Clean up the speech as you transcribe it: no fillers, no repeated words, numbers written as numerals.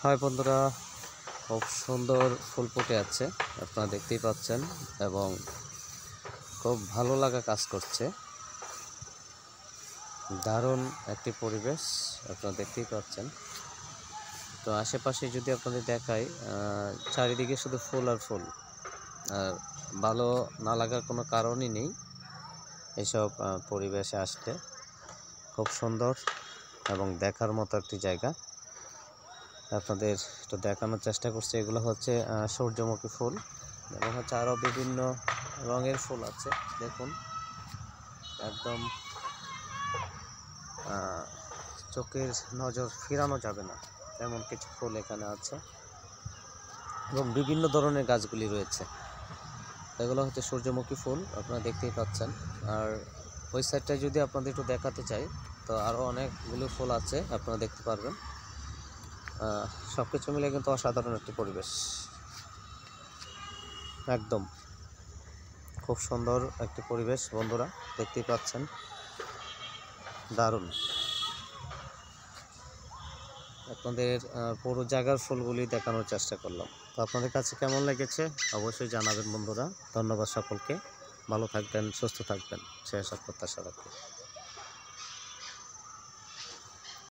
High বন্ধুরা, খুব সুন্দর ফুল ফুটে আছে, আপনারা দেখতেই পাচ্ছেন এবং খুব ভালো লাগা কাজ করছে। দারুণ একটি পরিবেশ আপনারা দেখতেই পাচ্ছেন। তো আশেপাশে যদি আপনাদের দেখাই, চারিদিকে শুধু ফুল আর ফুল, আর ভালো না লাগার কোনো কারণই নেই। এসব পরিবেশে আসলে খুব সুন্দর এবং দেখার মতো একটি জায়গা। আপনাদের একটু দেখানোর চেষ্টা করছি। এগুলো হচ্ছে সূর্যমুখী ফুল এবং হচ্ছে আরও বিভিন্ন রঙের ফুল আছে। দেখুন, একদম চোখের নজর ফেরানো যাবে না এমন কিছু ফুল এখানে আছে এবং বিভিন্ন ধরনের গাছগুলি রয়েছে। এগুলো হচ্ছে সূর্যমুখী ফুল, আপনারা দেখতেই পাচ্ছেন। আর ওই সাইডটায় যদি আপনাদের একটু দেখাতে চাই, তো আরও অনেকগুলো ফুল আছে, আপনারা দেখতে পারবেন। সব কিছু মিলে কিন্তু অসাধারণ একটি পরিবেশ, একদম খুব সুন্দর একটি পরিবেশ বন্ধুরা, দেখতেই পাচ্ছেন, দারুণ। আপনাদের পুরো জায়গার ফুলগুলি দেখানোর চেষ্টা করলাম। তো আপনাদের কাছে কেমন লেগেছে অবশ্যই জানাবেন বন্ধুরা। ধন্যবাদ সকলকে, ভালো থাকবেন, সুস্থ থাকবেন, সে সব প্রত্যাশা রাখি।